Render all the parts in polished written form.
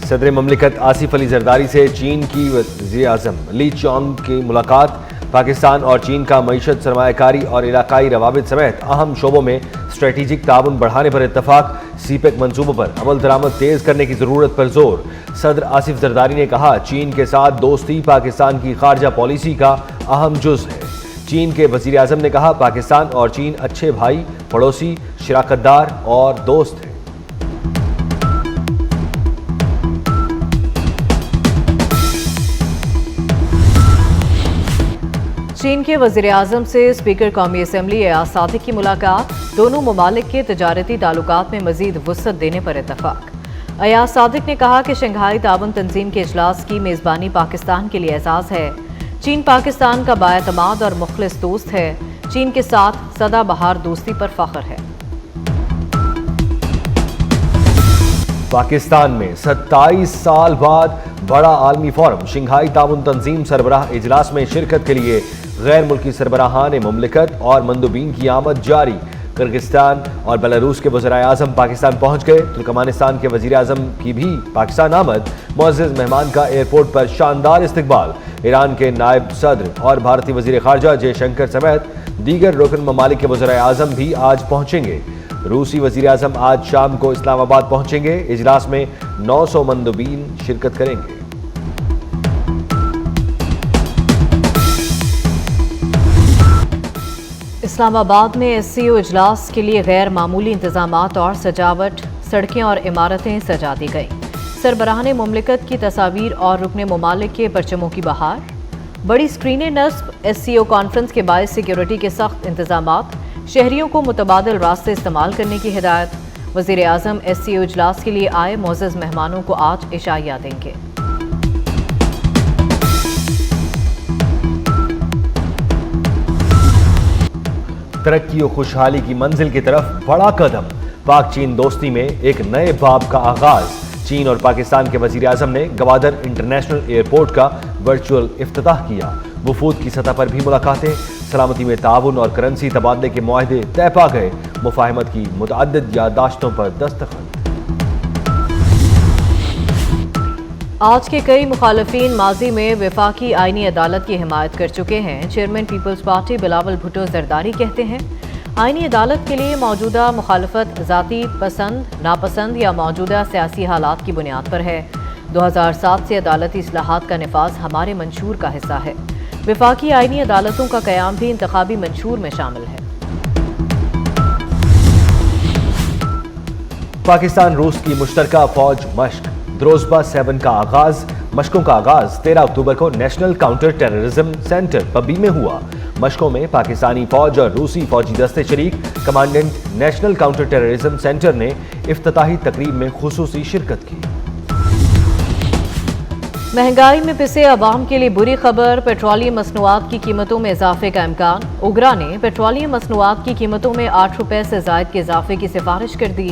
صدر مملکت آصف علی زرداری سے چین کی وزیر اعظم لی چانگ کی ملاقات۔ پاکستان اور چین کا معیشت، سرمایہ کاری اور علاقائی روابط سمیت اہم شعبوں میں اسٹریٹجک تعاون بڑھانے پر اتفاق۔ سی پیک منصوبوں پر عمل درآمد تیز کرنے کی ضرورت پر زور۔ صدر آصف زرداری نے کہا، چین کے ساتھ دوستی پاکستان کی خارجہ پالیسی کا اہم جز ہے۔ چین کے وزیر اعظم نے کہا، پاکستان اور چین اچھے بھائی، پڑوسی، شراکت دار اور دوست ہیں۔ چین کے وزیر اعظم سے اسپیکر قومی اسمبلی ایاز صادق کی ملاقات۔ دونوں ممالک کے تجارتی تعلقات میں مزید وسعت دینے پر اتفاق۔ ایاز صادق نے کہا کہ شنگھائی تعاون تنظیم کے اجلاس کی میزبانی پاکستان کے لیے اعزاز ہے۔ چین پاکستان کا بااعتماد اور مخلص دوست ہے۔ چین کے ساتھ سدا بہار دوستی پر فخر ہے۔ پاکستان میں 27 سال بعد بڑا عالمی فورم شنگھائی تعاون تنظیم سربراہ اجلاس میں شرکت کے لیے غیر ملکی سربراہان مملکت اور مندوبین کی آمد جاری۔ کرغزستان اور بیلاروس کے وزرائے اعظم پاکستان پہنچ گئے۔ ترکمانستان کے وزیر اعظم کی بھی پاکستان آمد۔ معزز مہمان کا ایئرپورٹ پر شاندار استقبال۔ ایران کے نائب صدر اور بھارتی وزیر خارجہ جے شنکر سمیت دیگر رکن ممالک کے وزرائے اعظم بھی آج پہنچیں گے۔ روسی وزیر اعظم آج شام کو اسلام آباد پہنچیں گے۔ اجلاس میں 900 مندوبین شرکت کریں گے۔ اسلام آباد میں ایس سی او اجلاس کے لیے غیر معمولی انتظامات اور سجاوٹ، سڑکیں اور عمارتیں سجا دی گئیں۔ سربراہان مملکت کی تصاویر اور رکن ممالک کے پرچموں کی بہار۔ بڑی اسکرینیں نصب۔ ایس سی او کانفرنس کے باعث سیکیورٹی کے سخت انتظامات۔ شہریوں کو متبادل راستے استعمال کرنے کی ہدایت۔ وزیر اعظم ایس سی او اجلاس کے لیے آئے معزز مہمانوں کو آج عشائیہ دیں گے۔ ترقی و خوشحالی کی منزل کی طرف بڑا قدم۔ پاک چین دوستی میں ایک نئے باب کا آغاز۔ چین اور پاکستان کے وزیر اعظم نے گوادر انٹرنیشنل ایئرپورٹ کا ورچوئل افتتاح کیا۔ وفود کی سطح پر بھی ملاقاتیں۔ سلامتی میں تعاون اور کرنسی تبادلے کے معاہدے طے پا گئے۔ مفاہمت کی متعدد یادداشتوں پر دستخط۔ آج کے کئی مخالفین ماضی میں وفاقی آئینی عدالت کی حمایت کر چکے ہیں۔ Chairman Peoples Party Bilawal Bhutto Zardari کہتے ہیں، آئینی عدالت کے لیے موجودہ مخالفت ذاتی پسند، ناپسند یا موجودہ سیاسی حالات کی بنیاد پر ہے۔ 2007 سے عدالتی اصلاحات کا نفاذ ہمارے منشور کا حصہ ہے۔ وفاقی آئینی عدالتوں کا قیام بھی انتخابی منشور میں شامل ہے۔ پاکستان روس کی مشترکہ فوج مشق۔ دروزبہ 7 کا آغاز۔ مشقوں کا آغاز 13 اکتوبر کو national counter terrorism centre Pabbi میں ہوا۔ مشقوں میں پاکستانی فوج اور روسی فوجی دستے شریک۔ Commandant national counter terrorism centre نے افتتاحی تقریب میں خصوصی شرکت کی۔ مہنگائی میں پسے عوام کے لیے بری خبر، پیٹرولیم مصنوعات کی قیمتوں میں اضافے کا امکان۔ اوگرا نے پیٹرولیم مصنوعات کی قیمتوں میں 8 روپے سے زائد کے اضافے کی سفارش کر دی۔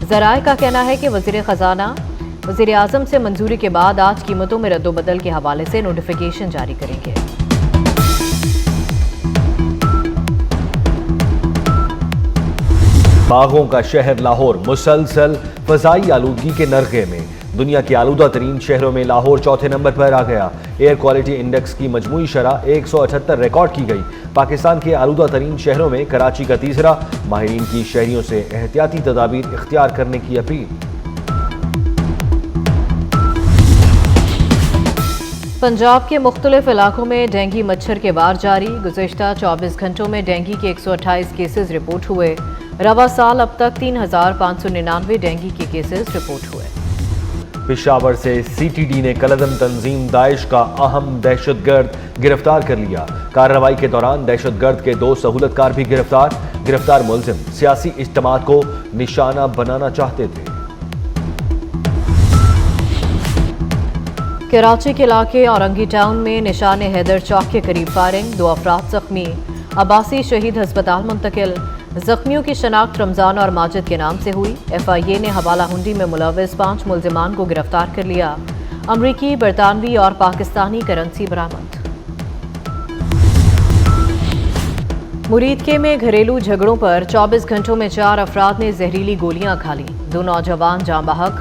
ذرائع کا کہنا ہے کہ وزیر خزانہ وزیر اعظم سے منظوری کے بعد آج قیمتوں میں رد و بدل کے حوالے سے نوٹیفیکیشن جاری کریں گے۔ باغوں کا شہر لاہور مسلسل فضائی آلودگی کے نرغے میں۔ دنیا کے آلودہ ترین شہروں میں لاہور چوتھے نمبر پر آ گیا۔ ایئر کوالٹی انڈیکس کی مجموعی شرح 178 ریکارڈ کی گئی۔ پاکستان کے آلودہ ترین شہروں میں کراچی کا تیسرا۔ ماہرین کی شہریوں سے احتیاطی تدابیر اختیار کرنے کی اپیل۔ پنجاب کے مختلف علاقوں میں ڈینگی مچھر کے وار جاری۔ گزشتہ 24 گھنٹوں میں ڈینگی کے 128 کیسز رپورٹ ہوئے۔ رواں سال اب تک 3599 ڈینگی کے کیسز رپورٹ ہوئے۔ پشاور سے سی ٹی ڈی نے کالعدم تنظیم داعش کا اہم دہشت گرد گرفتار کر لیا۔ کارروائی کے دوران دہشت گرد کے 2 سہولت کار بھی گرفتار۔ گرفتار ملزم سیاسی اجتماعات کو نشانہ بنانا چاہتے تھے۔ کراچی کے علاقے اورنگی ٹاؤن میں نشان حیدر چوک کے قریب فائرنگ، 2 افراد زخمی۔ عباسی شہید ہسپتال منتقل۔ زخمیوں کی شناخت رمضان اور ماجد کے نام سے ہوئی۔ ایف آئی اے نے حوالہ ہنڈی میں ملوث 5 ملزمان کو گرفتار کر لیا۔ امریکی، برطانوی اور پاکستانی کرنسی برآمد۔ مریدکے میں گھریلو جھگڑوں پر 24 گھنٹوں میں 4 افراد نے زہریلی گولیاں کھا لیں۔ 2 نوجوان جاں بحق۔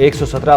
117